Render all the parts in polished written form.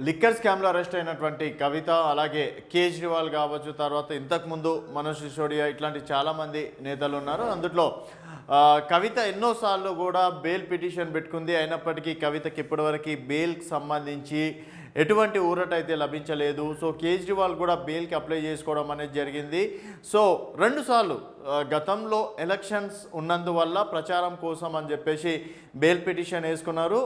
Liquor స్కామ్లో arrest అయినటువంటి కవిత, అలాగే కేజ్రీవాల్ కావచ్చు, తర్వాత ఇంతకుముందు మనోజ్ సిసోడియా, ఇట్లాంటి చాలామంది నేతలు ఉన్నారు. అందులో కవిత ఎన్నోసార్లు కూడా బెయిల్ పిటిషన్ పెట్టుకుంది. అయినప్పటికీ కవితకి ఇప్పటివరకు బెయిల్కి సంబంధించి ఎటువంటి ఊరట అయితే లభించలేదు. సో కేజ్రీవాల్ కూడా బెయిల్కి అప్లై చేసుకోవడం అనేది జరిగింది. సో రెండుసార్లు గతంలో ఎలక్షన్స్ ఉన్నందువల్ల ప్రచారం కోసం అని చెప్పేసి బెయిల్ పిటిషన్ వేసుకున్నారు.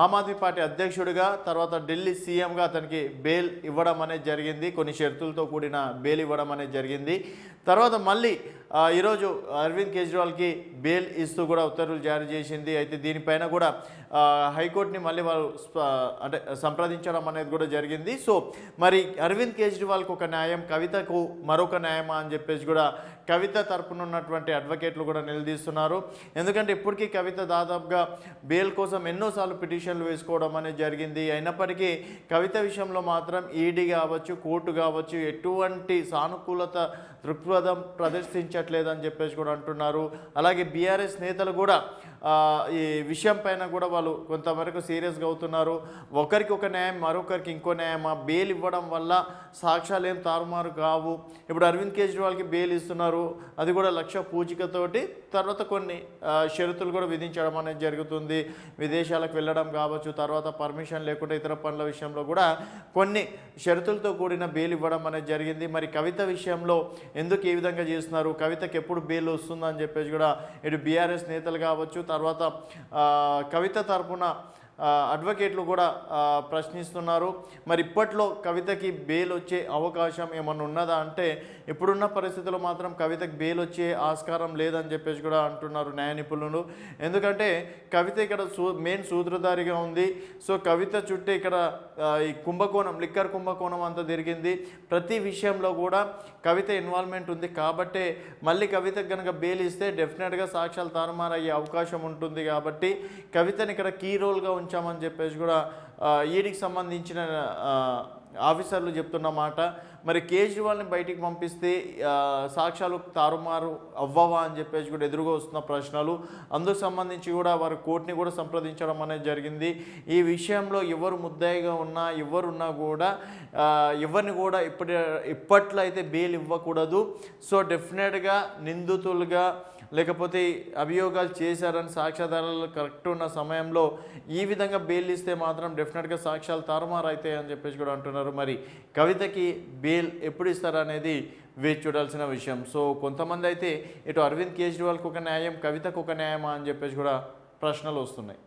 ఆమ్ ఆద్మీ పార్టీ అధ్యక్షుడిగా, తర్వాత ఢిల్లీ సీఎంగా అతనికి బెయిల్ ఇవ్వడం అనేది జరిగింది. కొన్ని షరతులతో కూడిన బెయిల్ ఇవ్వడం అనేది జరిగింది. తర్వాత మళ్ళీ ఈరోజు అరవింద్ కేజ్రీవాల్కి బెయిల్ ఇస్తూ కూడా ఉత్తర్వులు జారీ చేసింది. అయితే దీనిపైన కూడా హైకోర్టుని మళ్ళీ వాళ్ళు అంటే సంప్రదించడం అనేది కూడా జరిగింది. సో మరి అరవింద్ కేజ్రీవాల్కి ఒక న్యాయం, కవితకు మరొక న్యాయమా అని చెప్పేసి కూడా కవిత తరపున ఉన్నటువంటి అడ్వకేట్లు కూడా నిలదీస్తున్నారు. ఎందుకంటే ఇప్పటికీ కవిత దాదాపుగా బెయిల్ కోసం ఎన్నోసార్లు పిటిషన్లు వేసుకోవడం అనేది జరిగింది. అయినప్పటికీ కవిత విషయంలో మాత్రం ఈడీ కావచ్చు, కోర్టు కావచ్చు ఎటువంటి సానుకూలత దృక్పథం ప్రదర్శించట్లేదని చెప్పేసి కూడా అంటున్నారు. అలాగే బీఆర్ఎస్ నేతలు కూడా ఈ విషయం పైన కూడా వాళ్ళు కొంతవరకు సీరియస్గా అవుతున్నారు. ఒకరికి ఒక న్యాయం, మరొకరికి ఇంకో న్యాయం. బెయిల్ ఇవ్వడం వల్ల సాక్ష్యాలు ఏం తారుమారు కావు. ఇప్పుడు అరవింద్ కేజ్రీవాల్కి బెయిల్ ఇస్తున్నారు, అది కూడా 1,00,000 పూచికతోటి. తర్వాత కొన్ని షరతులు కూడా విధించడం అనేది జరుగుతుంది. విదేశాలకు వెళ్ళడం కావచ్చు, తర్వాత పర్మిషన్ లేకుండా ఇతర పనుల విషయంలో కూడా కొన్ని షరతులతో కూడిన బెయిల్ ఇవ్వడం అనేది జరిగింది. మరి కవిత విషయంలో ఎందుకు ఈ విధంగా చేస్తున్నారు, కవితకి ఎప్పుడు బెయిల్ వస్తుందని చెప్పేసి కూడా ఇటు బీఆర్ఎస్ నేతలు కావచ్చు, తర్వాత కవిత తరపున అడ్వకేట్లు కూడా ప్రశ్నిస్తున్నారు. మరి ఇప్పట్లో కవితకి బెయిల్ వచ్చే అవకాశం ఏమన్నా ఉన్నదా అంటే ఇప్పుడున్న పరిస్థితుల్లో మాత్రం కవితకి బెయిల్ వచ్చే ఆస్కారం లేదని చెప్పేసి కూడా అంటున్నారు న్యాయ నిపుణులు. ఎందుకంటే కవిత ఇక్కడ మెయిన్ సూత్రధారిగా ఉంది. సో కవిత చుట్టూ ఇక్కడ ఈ కుంభకోణం, లిక్కర్ కుంభకోణం అంతా జరిగింది. ప్రతి విషయంలో కూడా కవిత ఇన్వాల్వ్మెంట్ ఉంది. కాబట్టే మళ్ళీ కవితకు కనుక బెయిల్ ఇస్తే డెఫినెట్గా సాక్ష్యాలు తారుమారయ్యే అవకాశం ఉంటుంది. కాబట్టి కవితని ఇక్కడ కీ రోల్గా ఉంచామని చెప్పేసి కూడా ఈడీకి సంబంధించిన ఆఫీసర్లు చెప్తున్న మాట. మరి కేజ్రీవాల్ని బయటికి పంపిస్తే సాక్ష్యాలు తారుమారు అవ్వవా అని చెప్పేసి కూడా ఎదురుగా వస్తున్న ప్రశ్నలు. అందుకు సంబంధించి కూడా వారు కోర్టుని కూడా సంప్రదించడం అనేది జరిగింది. ఈ విషయంలో ఎవరు ముద్దాయిగా ఉన్నా, ఎవరున్నా కూడా ఎవరిని కూడా ఇప్పట్లో అయితే బెయిల్ ఇవ్వకూడదు. సో డెఫినెట్గా నిందితులుగా లేకపోతే అభియోగాలు చేశారని సాక్ష్యాధారాలు కరెక్ట్ ఉన్న సమయంలో ఈ విధంగా బెయిల్ ఇస్తే మాత్రం డెఫినెట్గా సాక్ష్యాలు తారుమారు అవుతాయి అని చెప్పేసి కూడా అంటున్నారు. మరి కవితకి బెయిల్ ఎప్పుడు ఇస్తారనేది వేచి చూడాల్సిన విషయం. సో కొంతమంది అయితే ఇటు అరవింద్ కేజ్రీవాల్కి ఒక న్యాయం, కవితకు ఒక న్యాయమా అని చెప్పేసి కూడా ప్రశ్నలు వస్తున్నాయి.